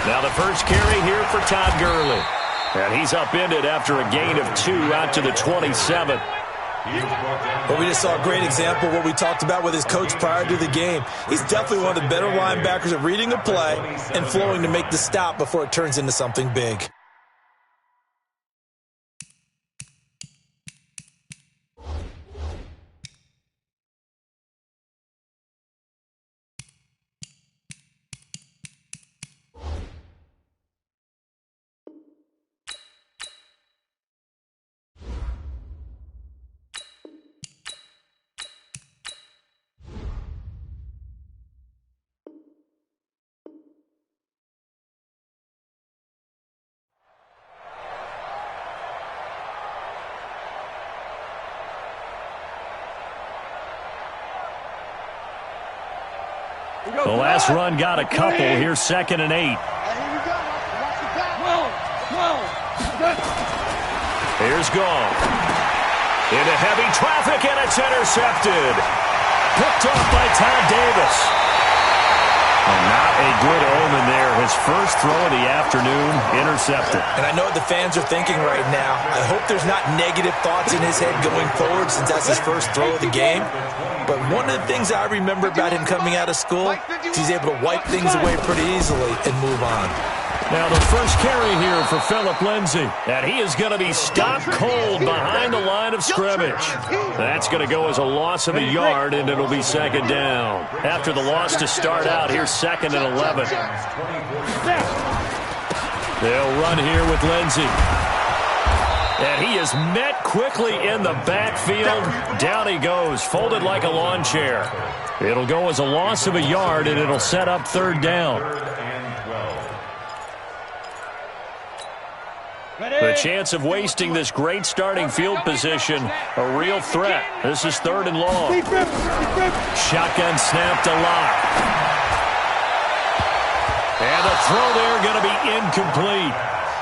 Now the first carry here for Todd Gurley. And he's upended after a gain of 2 out to the 27. Well, we just saw a great example of what we talked about with his coach prior to the game. He's definitely one of the better linebackers at reading a play and flowing to make the stop before it turns into something big. The last run got a couple. Here's 2nd and 8. Here's Goff. Into heavy traffic, and it's intercepted. Picked off by Todd Davis. Not a good omen there. His first throw of the afternoon, intercepted. And I know what the fans are thinking right now. I hope there's not negative thoughts in his head going forward since that's his first throw of the game. But one of the things I remember about him coming out of school is he's able to wipe things away pretty easily and move on. Now the first carry here for Phillip Lindsay. And he is going to be stopped cold behind the line of scrimmage. That's going to go as a loss of a yard, and it'll be 2nd down. After the loss to start out, here's 2nd and 11. They'll run here with Lindsay. And he is met quickly in the backfield. Down he goes, folded like a lawn chair. It'll go as a loss of a yard, and it'll set up 3rd down. The chance of wasting this great starting field position, a real threat. This is 3rd and long. Shotgun snap to Locke. And the throw there going to be incomplete.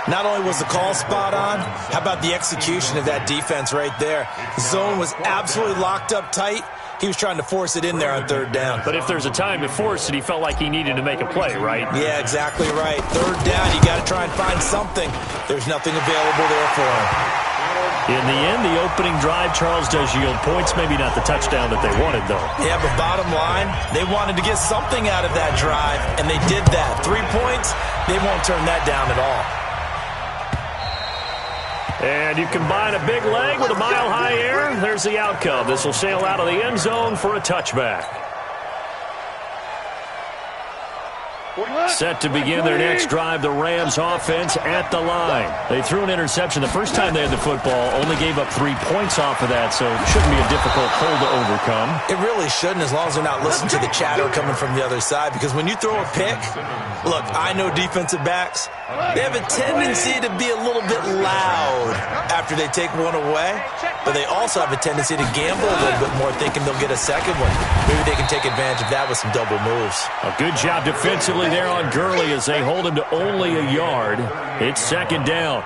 Not only was the call spot on, how about the execution of that defense right there? The zone was absolutely locked up tight. He was trying to force it in there on 3rd down. But if there's a time to force it, he felt like he needed to make a play, right? Yeah, exactly right. 3rd down, you got to try and find something. There's nothing available there for him. In the end, the opening drive, Charles, does yield points. Maybe not the touchdown that they wanted, though. Yeah, but bottom line, they wanted to get something out of that drive, and they did that. 3 points, they won't turn that down at all. And you combine a big leg with a mile-high air, there's the outcome. This will sail out of the end zone for a touchback. Set to begin their next drive, the Rams offense at the line. They threw an interception the first time they had the football, only gave up 3 points off of that, so it shouldn't be a difficult hole to overcome. It really shouldn't, as long as they're not listening to the chatter coming from the other side, because when you throw a pick, look, I know defensive backs, they have a tendency to be a little bit loud after they take one away, but they also have a tendency to gamble a little bit more, thinking they'll get a second one. Maybe they can take advantage of that with some double moves. A good job defensively there on Gurley as they hold him to only a yard. It's 2nd down.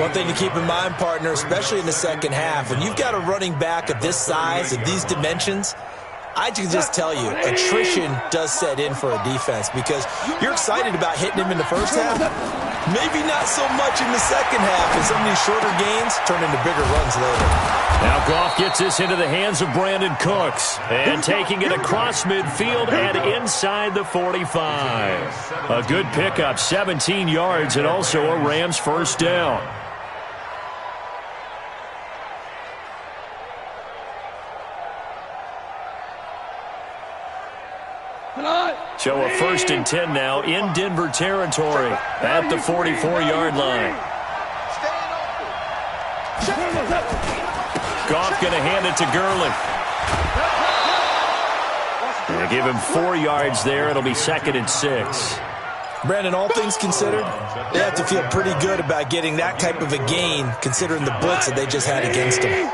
One thing to keep in mind, partner, especially in the second half, when you've got a running back of this size, of these dimensions, I can just tell you, attrition does set in for a defense because you're excited about hitting him in the first half. Maybe not so much in the second half, and some of these shorter gains turn into bigger runs later. Now Goff gets this into the hands of Brandon Cooks, and taking it across midfield and inside the 45. A good pickup, 17 yards, and also a Rams 1st down. So a 1st and 10 now in Denver territory at the 44-yard line. Goff going to hand it to Gurley. They give him 4 yards there. It'll be 2nd and 6. Brandon, all things considered, they have to feel pretty good about getting that type of a gain considering the blitz that they just had against them.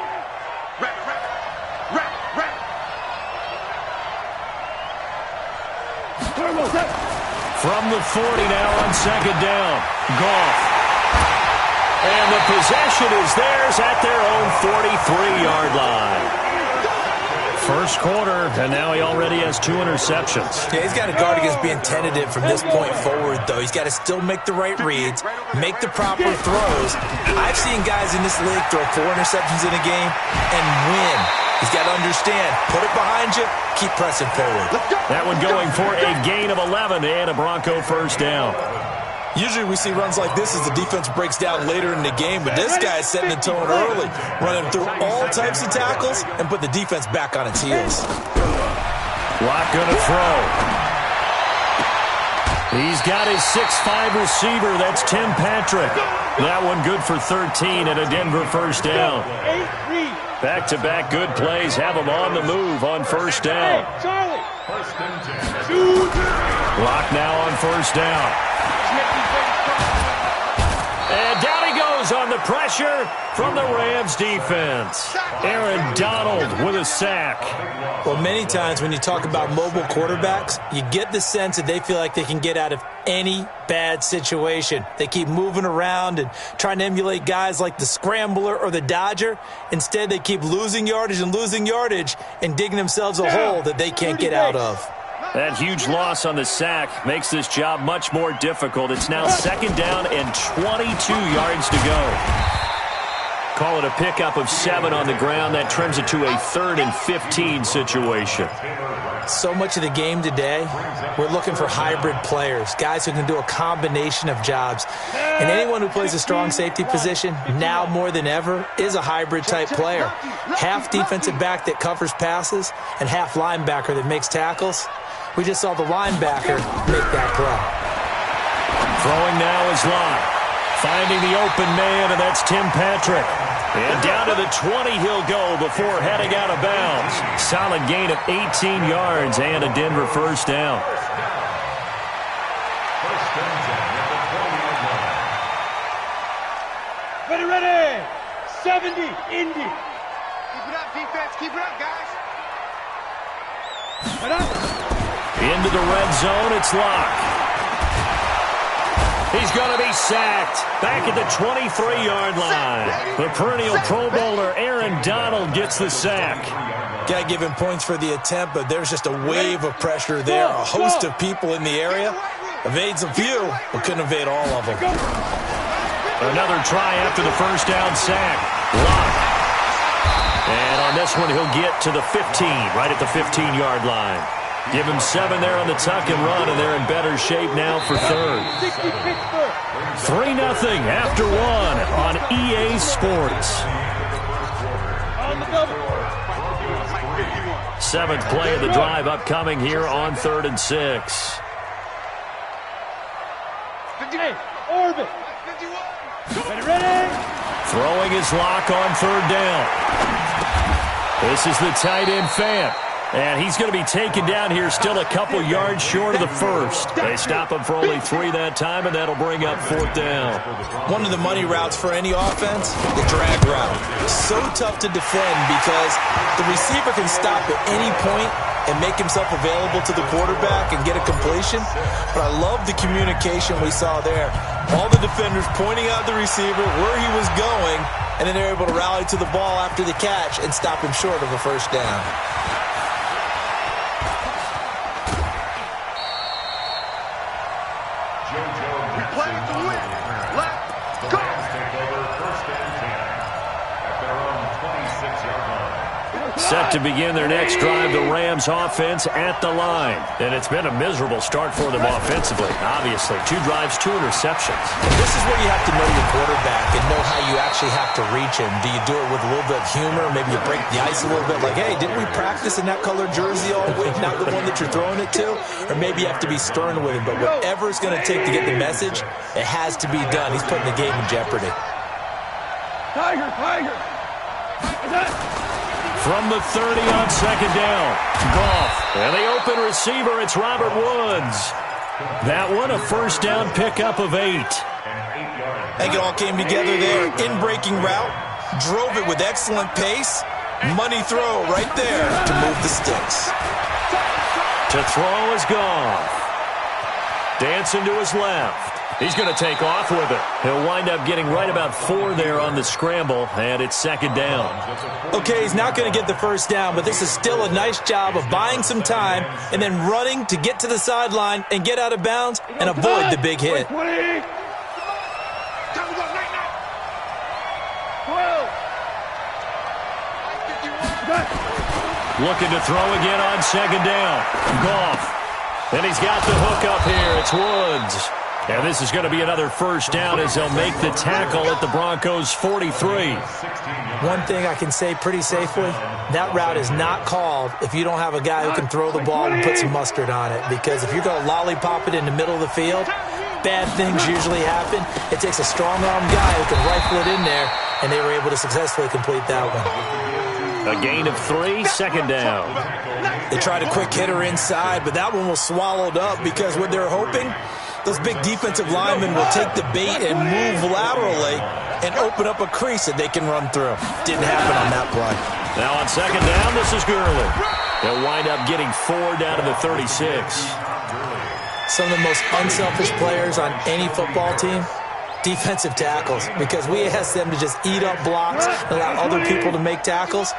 From the 40 now on 2nd down. Goff. And the possession is theirs at their own 43-yard line. First quarter, and now he already has 2 interceptions. Yeah, he's got to guard against being tentative from this point forward, though. He's got to still make the right reads, make the proper throws. I've seen guys in this league throw 4 interceptions in a game and win. He's got to understand, put it behind you, keep pressing forward. That one going for a gain of 11 and a Bronco first down. Usually we see runs like this as the defense breaks down later in the game, but this guy is setting the tone early, running through all types of tackles and put the defense back on its heels. Locke going to throw. He's got his 6'5" receiver. That's Tim Patrick. That one good for 13 and a Denver first down. Back-to-back good plays have him on the move on first down. Locke now on first down. And down he goes on the pressure from the Rams defense. Aaron Donald with a sack. Well, many times when you talk about mobile quarterbacks, you get the sense that they feel like they can get out of any bad situation. They keep moving around and trying to emulate guys like the Scrambler or the Dodger. Instead, they keep losing yardage and digging themselves a hole that they can't get out of. That huge loss on the sack makes this job much more difficult. It's now second down and 22 yards to go. Call it a pickup of 7 on the ground. That trims it to a 3rd and 15 situation. So much of the game today, we're looking for hybrid players, guys who can do a combination of jobs. And anyone who plays a strong safety position, now more than ever, is a hybrid-type player. Half defensive back that covers passes and half linebacker that makes tackles. We just saw the linebacker make that play. Throwing now is Locke. Finding the open man, and that's Tim Patrick. And down to the 20 he'll go before heading out of bounds. Solid gain of 18 yards and a Denver first down. Ready. 70, Indy. Keep it up, defense. Keep it up, guys. Into the red zone, it's Locke. He's going to be sacked back at the 23-yard line. The perennial Pro Bowler Aaron Donald gets the sack. Got to give him points for the attempt, but there's just a wave of pressure there. A host of people in the area. Evades a few, but couldn't evade all of them. Another try after the first down sack. Locke. And on this one, he'll get to the 15, right at the 15-yard line. Give him 7 there on the tuck and run, and they're in better shape now for 3rd. 3-0 after 1 on EA Sports. 7th play of the drive upcoming here on 3rd and 6. Orbit. Ready. Throwing his Locke on 3rd down. This is the tight end Fant. And he's going to be taken down here still a couple yards short of the first. They stop him for only 3 that time, and that'll bring up 4th down. One of the money routes for any offense, the drag route. So tough to defend because the receiver can stop at any point and make himself available to the quarterback and get a completion. But I love the communication we saw there. All the defenders pointing out the receiver, where he was going, and then they're able to rally to the ball after the catch and stop him short of a first down. Set to begin their next drive, the Rams offense at the line. And it's been a miserable start for them offensively, obviously. 2 drives, 2 interceptions. This is where you have to know your quarterback and know how you actually have to reach him. Do you do it with a little bit of humor? Maybe you break the ice a little bit like, hey, didn't we practice in that color jersey all week, not the one that you're throwing it to? Or maybe you have to be stern with him. But whatever it's going to take to get the message, it has to be done. He's putting the game in jeopardy. Tiger. From the 30 on 2nd down, Goff. And the open receiver, it's Robert Woods. That one, a first down pickup of 8. I think it all came together there. In-breaking route, drove it with excellent pace. Money throw right there to move the sticks. To throw is Goff. Dancing to his left. He's going to take off with it. He'll wind up getting right about 4 there on the scramble, and it's second down. Okay, he's not going to get the first down, but this is still a nice job of buying some time and then running to get to the sideline and get out of bounds and avoid the big hit. Looking to throw again on second down. Goff. And he's got the hook up here. It's Woods. And this is going to be another first down as they'll make the tackle at the Broncos' 43. One thing I can say pretty safely, that route is not called if you don't have a guy who can throw the ball and put some mustard on it. Because if you're going to lollipop it in the middle of the field, bad things usually happen. It takes a strong-arm guy who can rifle it in there, and they were able to successfully complete that one. A gain of 3, second down. They tried a quick hitter inside, but that one was swallowed up because what they're hoping, those big defensive linemen will take the bait and move laterally and open up a crease that they can run through. Didn't happen on that play. Now on second down, this is Gurley. They'll wind up getting 4 down to the 36. Some of the most unselfish players on any football team, defensive tackles, because we ask them to just eat up blocks and allow other people to make tackles.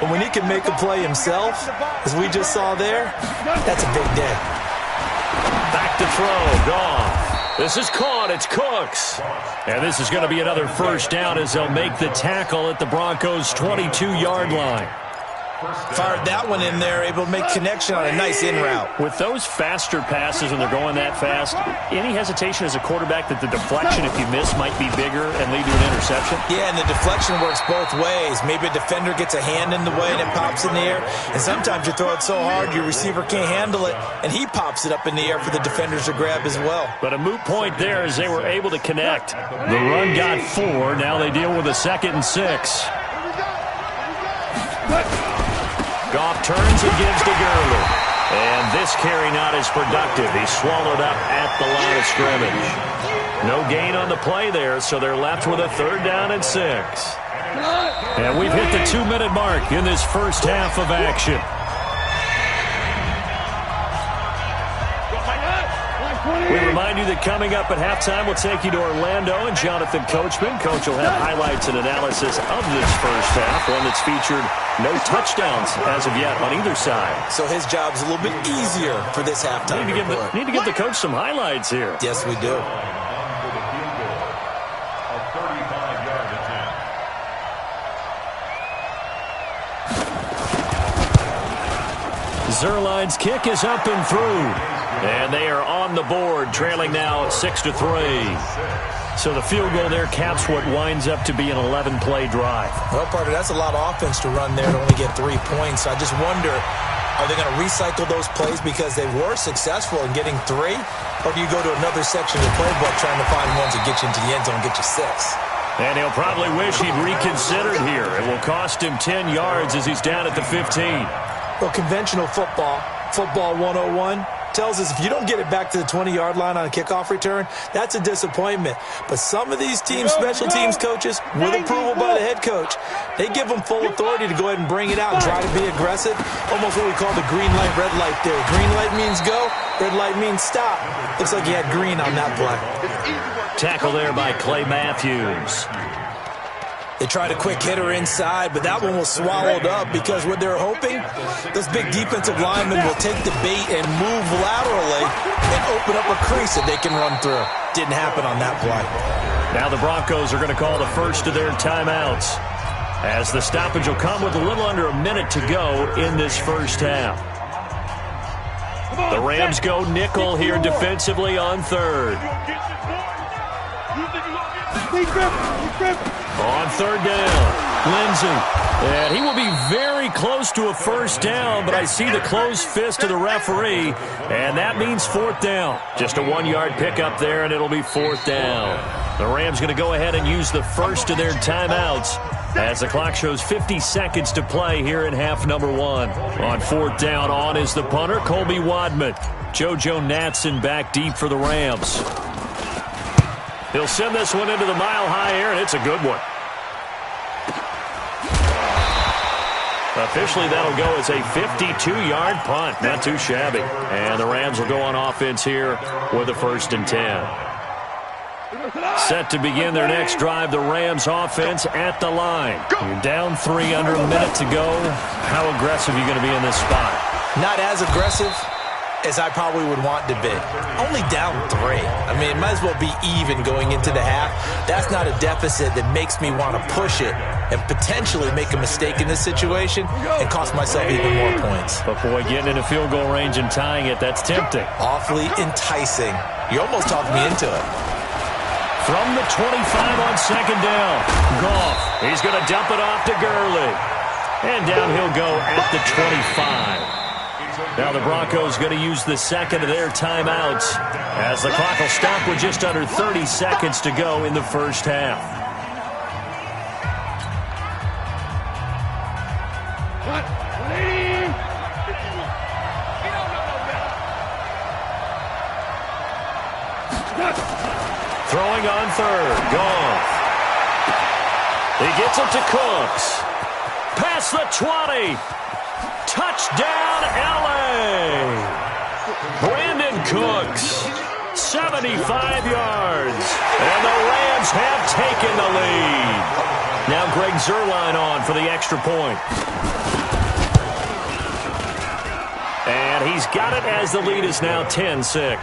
But when he can make a play himself, as we just saw there, that's a big day. Back to throw, Goff. This is caught, it's Cooks. And this is going to be another first down as they'll make the tackle at the Broncos' 22-yard line. Fired that one in there, able to make connection on a nice in route. With those faster passes when they're going that fast, any hesitation as a quarterback that the deflection, if you miss, might be bigger and lead to an interception? Yeah, and the deflection works both ways. Maybe a defender gets a hand in the way and it pops in the air. And sometimes you throw it so hard your receiver can't handle it, and he pops it up in the air for the defenders to grab as well. But a moot point there as they were able to connect. The run got 4. Now they deal with a 2nd and 6. Goff turns and gives to Gurley. And this carry not as productive. He's swallowed up at the line of scrimmage. No gain on the play there, so they're left with a 3rd down and 6. And we've hit the 2-minute mark in this first half of action. We remind you that coming up at halftime, we'll take you to Orlando and Jonathan Coachman. Coach will have highlights and analysis of this first half, one that's featured no touchdowns as of yet on either side. So his job's a little bit easier for this halftime. Need to give the coach some highlights here. Yes, we do. Zerline's kick is up and through. And they are on the board, trailing now 6-3. So the field goal there caps what winds up to be an 11-play drive. Well, partner, that's a lot of offense to run there to only get 3 points. So I just wonder, are they going to recycle those plays because they were successful in getting 3? Or do you go to another section of the playbook trying to find ones that get you into the end zone and get you 6? And he'll probably wish he'd reconsidered here. It will cost him 10 yards as he's down at the 15. Well, conventional football 101, tells us if you don't get it back to the 20-yard line on a kickoff return, that's a disappointment. But some of these teams, special teams coaches, with approval by the head coach, they give them full authority to go ahead and bring it out and try to be aggressive. Almost what we call the green light, red light theory. Green light means go, red light means stop. Looks like he had green on that play. Tackle there by Clay Matthews. They tried a quick hitter inside, but that one was swallowed up because what they're hoping, those big defensive linemen will take the bait and move laterally and open up a crease that they can run through. Didn't happen on that play. Now the Broncos are going to call the first of their timeouts, as the stoppage will come with a little under a minute to go in this first half. The Rams go nickel here defensively on 3rd. On 3rd down, Lindsey. And he will be very close to a first down, but I see the closed fist of the referee, and that means 4th down. Just a 1-yard pickup there, and it'll be 4th down. The Rams going to go ahead and use the first of their timeouts as the clock shows 50 seconds to play here in half number 1. On 4th down, on is the punter, Colby Wadman. JoJo Natson back deep for the Rams. He'll send this one into the mile-high air, and it's a good one. Officially, that'll go as a 52-yard punt. Not too shabby. And the Rams will go on offense here with a 1st and 10. Set to begin their next drive, the Rams offense at the line. You're down 3 under a minute to go. How aggressive are you going to be in this spot? Not as aggressive as I probably would want to be. Only down 3. I mean, it might as well be even going into the half. That's not a deficit that makes me want to push it and potentially make a mistake in this situation and cost myself even more points. But boy, getting in a field goal range and tying it, that's tempting. Awfully enticing. You almost talked me into it. From the 25 on second down, Goff. He's going to dump it off to Gurley. And down he'll go at the 25. Now the Broncos going to use the second of their timeouts as the clock will stop with just under 30 seconds to go in the first half. Throwing on third, Goff. He gets it to Cooks. Past the 20. Touchdown, L.A. Brandon Cooks, 75 yards. And the Rams have taken the lead. Now Greg Zuerlein on for the extra point. And he's got it as the lead is now 10-6.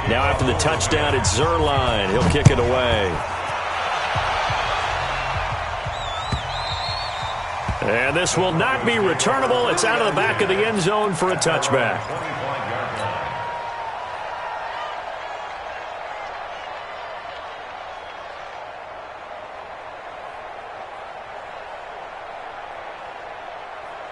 Now after the touchdown, it's Zuerlein. He'll kick it away. And this will not be returnable. It's out of the back of the end zone for a touchback.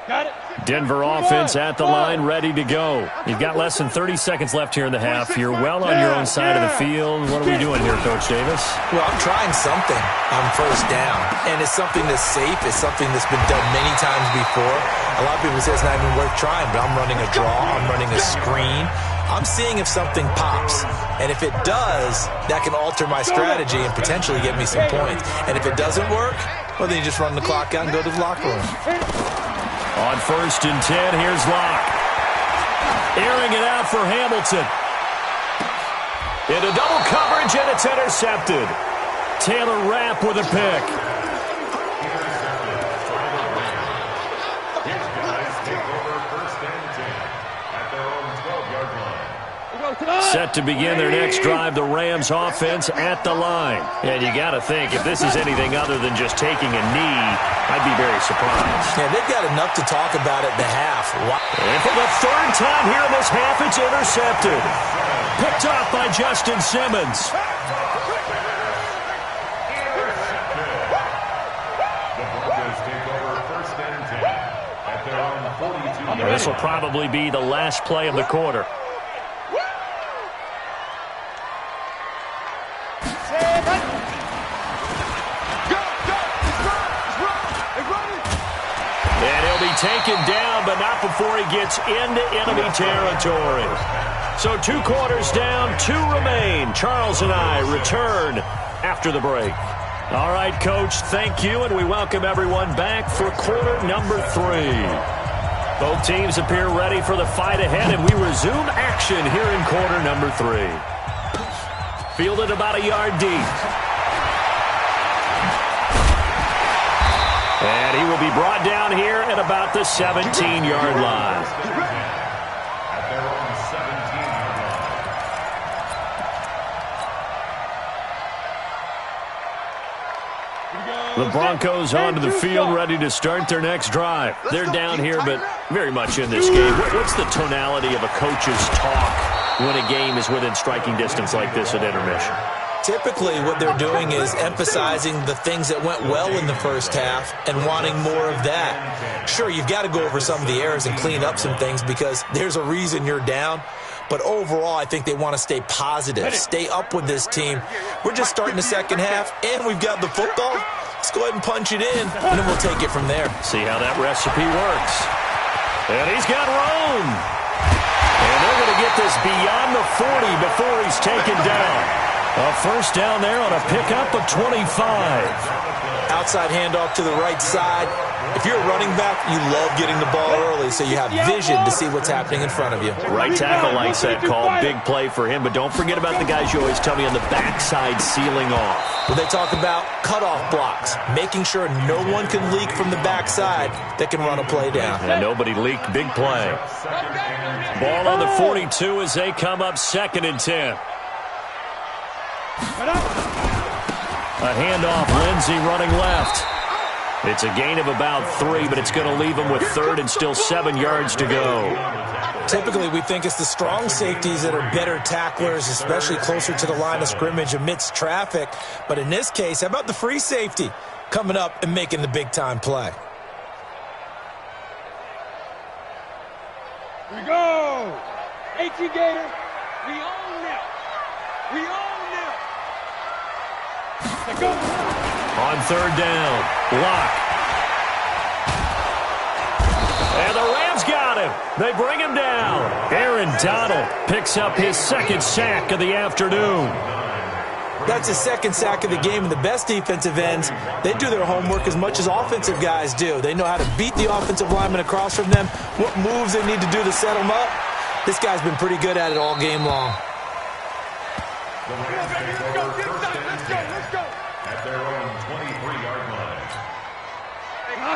Got it. Denver offense at the line, ready to go. You've got less than 30 seconds left here in the half. You're well on your own side of the field. What are we doing here, Coach Davis? Well, I'm trying something on first down, and it's something that's safe. It's something that's been done many times before. A lot of people say it's not even worth trying, but I'm running a draw. I'm running a screen. I'm seeing if something pops, and if it does, that can alter my strategy and potentially get me some points. And if it doesn't work, well, then you just run the clock out and go to the locker room. On 1st and 10, here's Locke. Airing it out for Hamilton. Into double coverage, and it's intercepted. Taylor Rapp with a pick. Set to begin their next drive, the Rams offense at the line. And you got to think, if this is anything other than just taking a knee, I'd be very surprised. Yeah, they've got enough to talk about at the half. And for the 3rd time here in this half, it's intercepted. Picked off by Justin Simmons. This will probably be the last play of the quarter. Taken down, but not before he gets into enemy territory. So 2 quarters down, 2 remain. Charles and I return after the break. All right, Coach, thank you, and we welcome everyone back for quarter number 3. Both teams appear ready for the fight ahead, and we resume action here in quarter number 3. Fielded about a yard deep. And he will be brought down here at about the 17-yard line. The Broncos onto the field, ready to start their next drive. They're down here, but very much in this game. What's the tonality of a coach's talk when a game is within striking distance like this at intermission? Typically, what they're doing is emphasizing the things that went well in the first half and wanting more of that. Sure, you've got to go over some of the errors and clean up some things because there's a reason you're down. But overall, I think they want to stay positive, stay up with this team. We're just starting the second half, and we've got the football. Let's go ahead and punch it in, and then we'll take it from there. See how that recipe works. And he's got room. And they're going to get this beyond the 40 before he's taken down. A first down there on a pickup of 25. Outside handoff to the right side. If you're a running back, you love getting the ball early so you have vision to see what's happening in front of you. Right tackle likes that call. Big play for him, but don't forget about the guys you always tell me on the backside sealing off. When they talk about cutoff blocks, making sure no one can leak from the backside that can run a play down. And nobody leaked. Big play. Ball on the 42 as they come up 2nd and 10. A handoff, Lindsey running left. It's a gain of about 3, but it's going to leave him with 3rd and still 7 yards to go. Typically, we think it's the strong safeties that are better tacklers, especially closer to the line of scrimmage amidst traffic. But in this case, how about the free safety coming up and making the big-time play? Here we go. H.E. Gator, we own now. We own now. Let's go. On 3rd down, block. And the Rams got him. They bring him down. Aaron Donald picks up his 2nd sack of the afternoon. That's his 2nd sack of the game, and the best defensive ends, they do their homework as much as offensive guys do. They know how to beat the offensive lineman across from them, what moves they need to do to set them up. This guy's been pretty good at it all game long.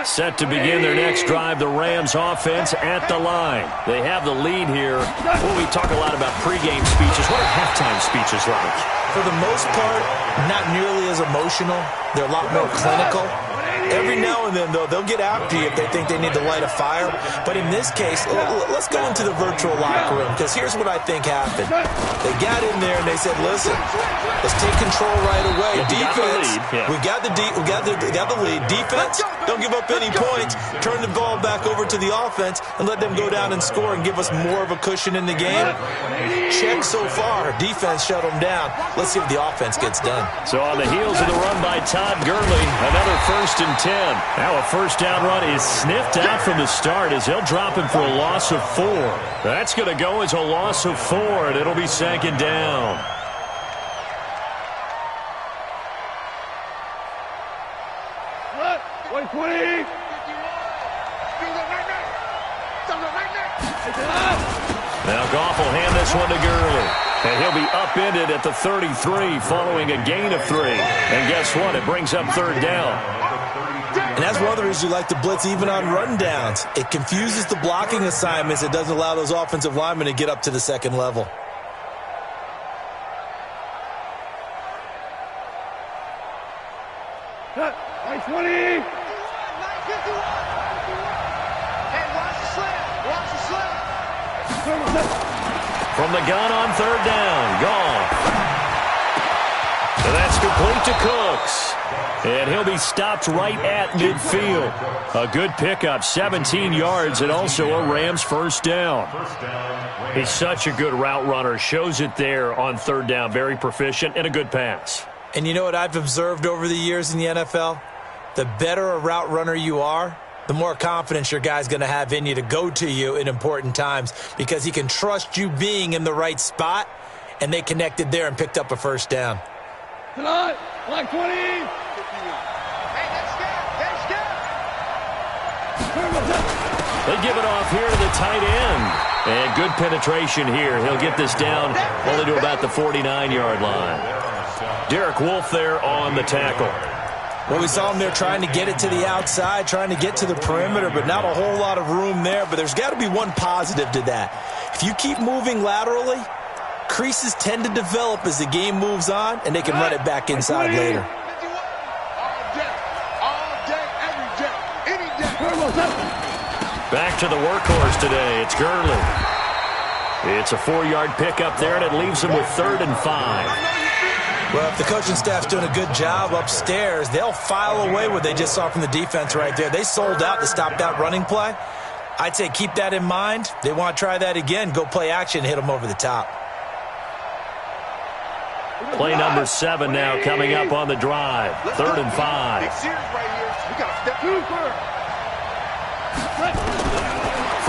Set to begin their next drive, the Rams offense at the line. They have the lead here. Well, we talk a lot about pregame speeches. What are halftime speeches like? For the most part, not nearly as emotional. They're a lot more clinical. Every now and then, though, they'll get after you if they think they need to light a fire. But in this case, let's go into the virtual locker room, because here's what I think happened. They got in there and they said, listen, let's take control right away. Defense, we got the lead. Defense, don't give up any points. Turn the ball back over to the offense and let them go down and score and give us more of a cushion in the game. Check so far. Defense shut them down. Let's see if the offense gets done. So on the heels of the run by Todd Gurley, another 1st and 10. Now a first down run is sniffed out from the start as they'll drop him for a loss of 4. That's going to go as a loss of 4, and it'll be 2nd down. What? 20. Now Goff will hand this one to Gurley. And he'll be upended at the 33 following a gain of 3. And guess what? It brings up 3rd down. And that's one of the reasons you like to blitz even on rundowns. It confuses the blocking assignments. It doesn't allow those offensive linemen to get up to the 2nd level. Cut. 20. Hey, watch the slip. Watch the slip. From the gun on 3rd down. Gone. So that's complete to Cooks. And he'll be stopped right at midfield. A good pickup, 17 yards, and also a Rams 1st down. He's such a good route runner. Shows it there on 3rd down. Very proficient and a good pass. And you know what I've observed over the years in the NFL? The better a route runner you are, the more confidence your guy's going to have in you to go to you in important times, because he can trust you being in the right spot, and they connected there and picked up a 1st down. Tonight, like 20. They give it off here to the tight end. And good penetration here. He'll get this down only to about the 49-yard line. Derek Wolfe there on the tackle. Well, we saw him there trying to get it to the outside, trying to get to the perimeter, but not a whole lot of room there. But there's got to be one positive to that. If you keep moving laterally, creases tend to develop as the game moves on, and they can run it back inside later. Back to the workhorse today. It's Gurley. It's a 4-yard pickup there, and it leaves him with 3rd and 5. Well, if the coaching staff's doing a good job upstairs, they'll file away what they just saw from the defense right there. They sold out to stop that running play. I'd say keep that in mind. They want to try that again. Go play action, hit them over the top. Play number 7 now coming up on the drive. 3rd and 5.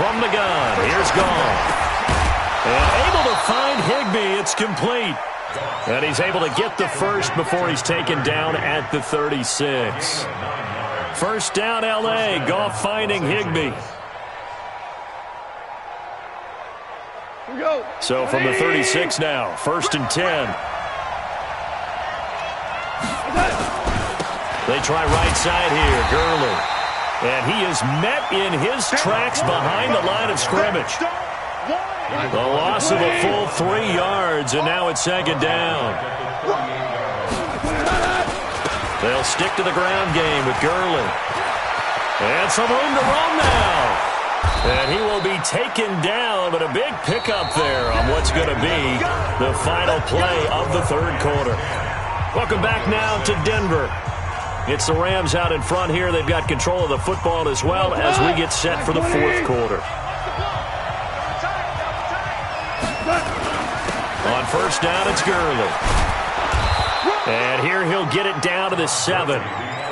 From the gun, here's Goff. And able to find Higbee. It's complete. And he's able to get the first before he's taken down at the 36. First down, L.A. Goff finding Higbee. So from the 36 now, 1st and 10. They try right side here, Gurley. And he is met in his tracks behind the line of scrimmage. The loss of a full 3 yards, and now it's 2nd down. They'll stick to the ground game with Gurley. And some room to run now. And he will be taken down, but a big pickup there on what's going to be the final play of the 3rd quarter. Welcome back now to Denver. It's the Rams out in front here. They've got control of the football as well as we get set for the 4th quarter. On 1st down, it's Gurley. And here he'll get it down to the 7.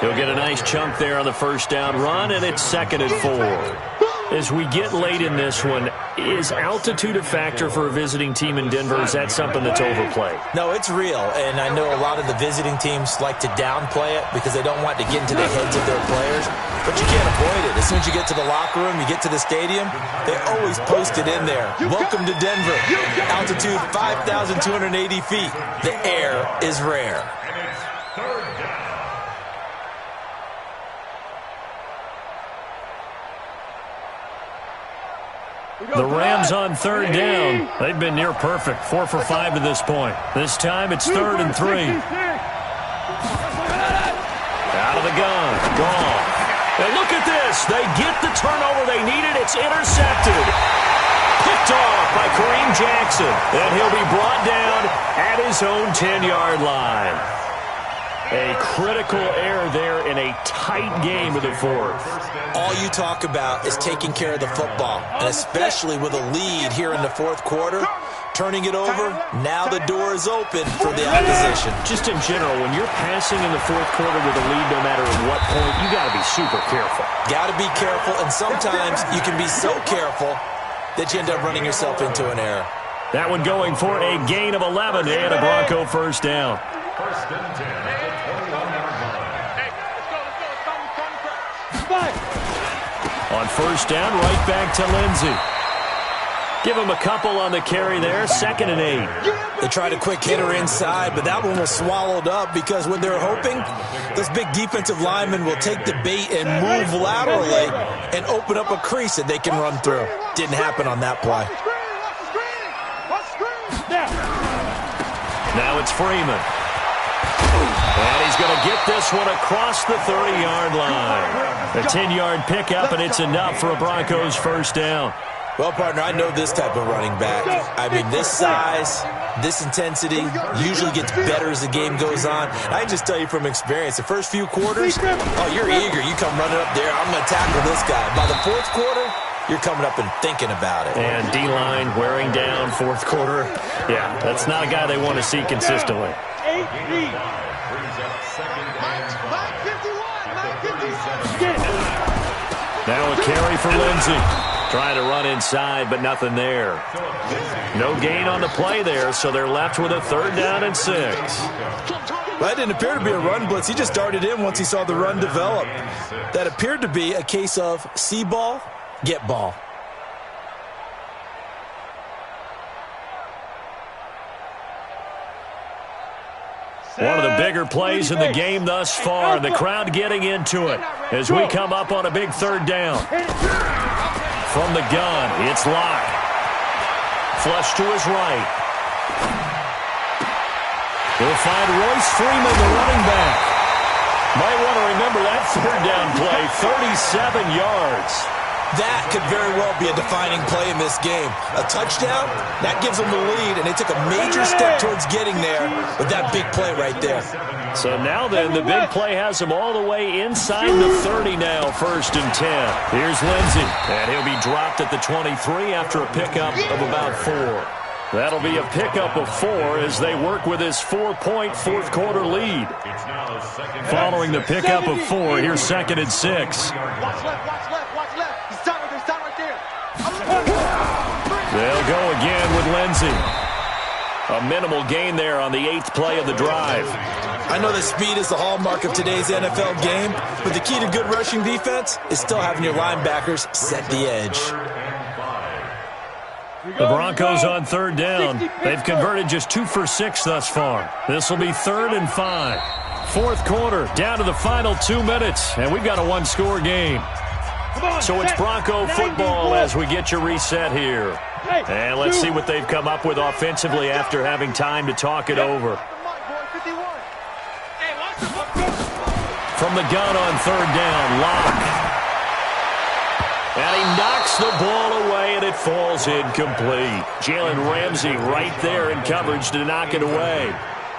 He'll get a nice chunk there on the 1st down run, and it's 2nd and 4. As we get late in this one, is altitude a factor for a visiting team in Denver? Is that something that's overplayed? No, it's real, and I know a lot of the visiting teams like to downplay it because they don't want to get into the heads of their players, but you can't avoid it. As soon as you get to the locker room, you get to the stadium, they always post it in there. Welcome to Denver. Altitude 5,280 feet. The air is rare. The Rams on 3rd down. They've been near perfect, 4 for 5 to this point. This time it's 3rd and 3. Out of the gun, gone. And look at this. They get the turnover they needed. It's intercepted. Picked off by Kareem Jackson. And he'll be brought down at his own 10-yard line. A critical error there in a tight game of the 4th. All you talk about is taking care of the football, and especially with a lead here in the 4th quarter, turning it over, now the door is open for the opposition. Just in general, when you're passing in the 4th quarter with a lead, no matter at what point, you got to be super careful. Got to be careful, and sometimes you can be so careful that you end up running yourself into an error. That one going for a gain of 11 and a Bronco 1st down. On 1st down, right back to Lindsey. Give him a couple on the carry there, 2nd and 8. They tried a quick hitter inside, but that one was swallowed up because when they're hoping, those big defensive linemen will take the bait and move laterally and open up a crease that they can run through. Didn't happen on that play. Now it's Freeman. And he's going to get this one across the 30-yard line. A 10-yard pickup, and it's enough for a Broncos 1st down. Well, partner, I know this type of running back. I mean, this size, this intensity usually gets better as the game goes on. I can just tell you from experience, the first few quarters, oh, you're eager. You come running up there, I'm going to tackle this guy. By the 4th quarter, you're coming up and thinking about it. And D-line wearing down 4th quarter. Yeah, that's not a guy they want to see consistently. Now a carry for Lindsey. Trying to run inside, but nothing there. No gain on the play there, so they're left with a 3rd down and 6. Well, that didn't appear to be a run blitz. He just darted in once he saw the run develop. That appeared to be a case of see ball, get ball. One of the bigger plays in the game thus far. The crowd getting into it as we come up on a big 3rd down. From the gun, it's Locke. Flush to his right. He'll find Royce Freeman, the running back. Might want to remember that 3rd down play, 37 yards. That could very well be a defining play in this game. A touchdown, that gives them the lead, and they took a major step towards getting there with that big play right there. So now then, the big play has them all the way inside the 30 now, 1st and 10. Here's Lindsey, and he'll be dropped at the 23 after a pickup of about 4. That'll be a pickup of 4 as they work with his 4-point 4th quarter lead. Following the pickup of 4, here's 2nd and 6. Watch left, watch left, watch left. He's time right there. They'll go again with Lindsey. A minimal gain there on the 8th play of the drive. I know that speed is the hallmark of today's NFL game, but the key to good rushing defense is still having your linebackers set the edge. The Broncos on 3rd down. They've converted just 2 for 6 thus far. This will be 3rd and 5. 4th quarter, down to the final 2 minutes, and we've got a one-score game. So it's Bronco football as we get you reset here. And let's see what they've come up with offensively after having time to talk it over. From the gun on 3rd down, Locke. And he knocks the ball away, and it falls incomplete. Jalen Ramsey right there in coverage to knock it away.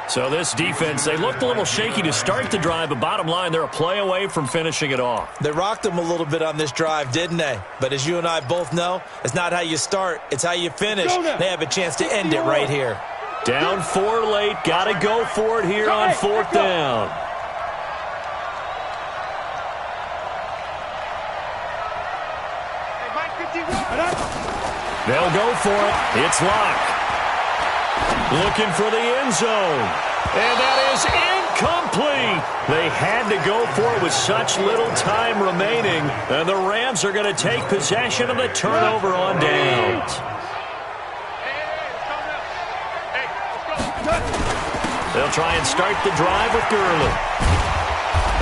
So this defense, they looked a little shaky to start the drive, but bottom line, they're a play away from finishing it off. They rocked them a little bit on this drive, didn't they? But as you and I both know, it's not how you start, it's how you finish. They have a chance to end it right here. Down 4 late, got to go for it here on 4th down. They'll go for it. It's Locke. Looking for the end zone. And that is incomplete. They had to go for it with such little time remaining. And the Rams are going to take possession of the turnover on downs. They'll try and start the drive with Gurley.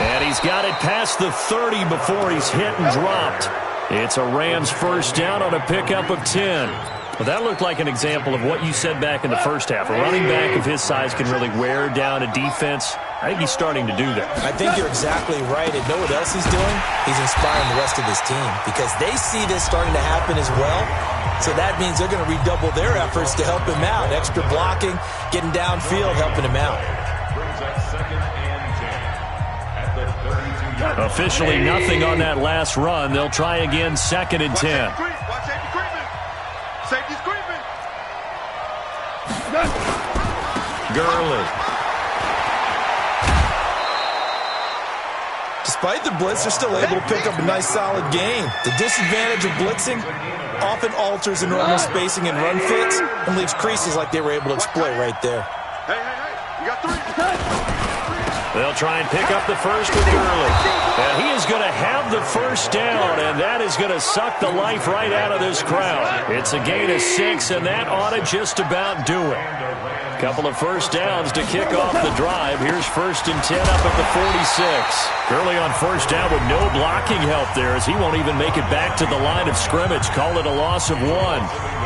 And he's got it past the 30 before he's hit and dropped. It's a Rams first down on a pickup of 10. Well, that looked like an example of what you said back in the first half. A running back of his size can really wear down a defense. I think he's starting to do that. I think you're exactly right. And know what else he's doing? He's inspiring the rest of his team because they see this starting to happen as well. So that means they're going to redouble their efforts to help him out. Extra blocking, getting downfield, helping him out. Officially nothing on that last run. They'll try again 2nd and 10. Gurley. Despite the blitz, they're still able to pick up a nice solid gain. The disadvantage of blitzing often alters the normal spacing and run fits and leaves creases like they were able to exploit right there. Hey, you got 3. They'll try and pick up the first with Gurley. And he is going to have the first down, and that is going to suck the life right out of this crowd. It's a gain of 6, and that ought to just about do it. Couple of first downs to kick off the drive. Here's 1st and 10 up at the 46. Gurley on first down with no blocking help there as he won't even make it back to the line of scrimmage. Call it a loss of 1.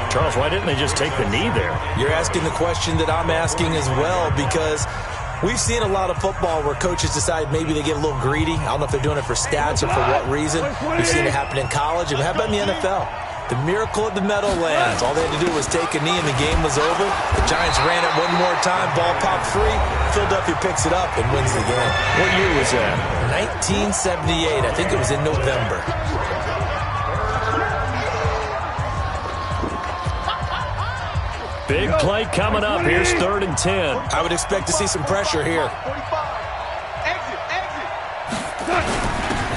Charles, why didn't they just take the knee there? You're asking the question that I'm asking as well because we've seen a lot of football where coaches decide maybe they get a little greedy. I don't know if they're doing it for stats or for what reason. We've seen it happen in college. And how about in the NFL? The miracle of the Meadowlands. All they had to do was take a knee and the game was over. The Giants ran it one more time. Ball popped free. Philadelphia picks it up and wins the game. What year was that? 1978. I think it was in November. Big play coming up. Here's 3rd and 10. I would expect to see some pressure here.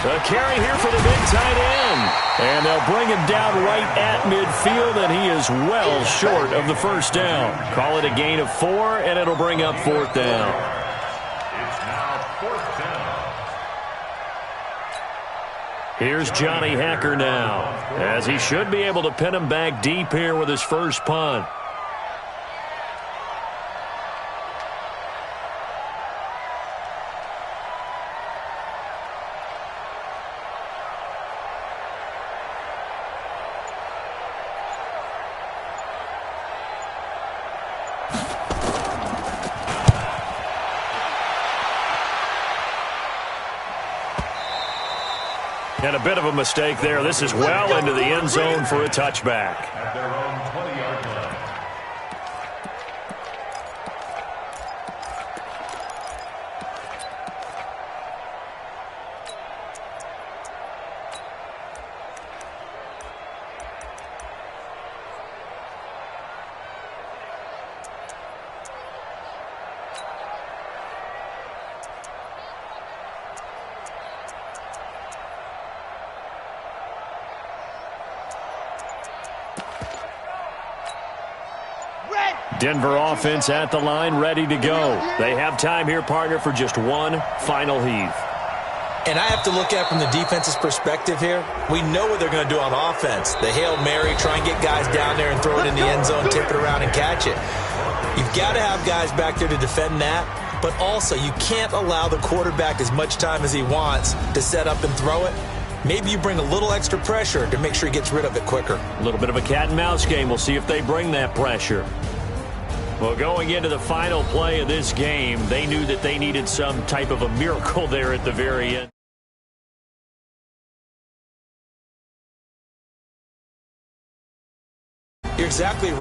A carry here for the big tight end. And they'll bring him down right at midfield, and he is well short of the first down. Call it a gain of 4, and it'll bring up 4th down. It's now 4th down. Here's Johnny Hacker now, as he should be able to pin him back deep here with his first punt. And a bit of a mistake there. This is well into the end zone for a touchback. At their own 20-yard line. Denver offense at the line, ready to go. They have time here, partner, for just one final heave. And I have to look at it from the defense's perspective here. We know what they're going to do on offense. The Hail Mary, try and get guys down there and throw it in the end zone, tip it around and catch it. You've got to have guys back there to defend that, but also you can't allow the quarterback as much time as he wants to set up and throw it. Maybe you bring a little extra pressure to make sure he gets rid of it quicker. A little bit of a cat and mouse game. We'll see if they bring that pressure. Well, going into the final play of this game, they knew that they needed some type of a miracle there at the very end. You're exactly right.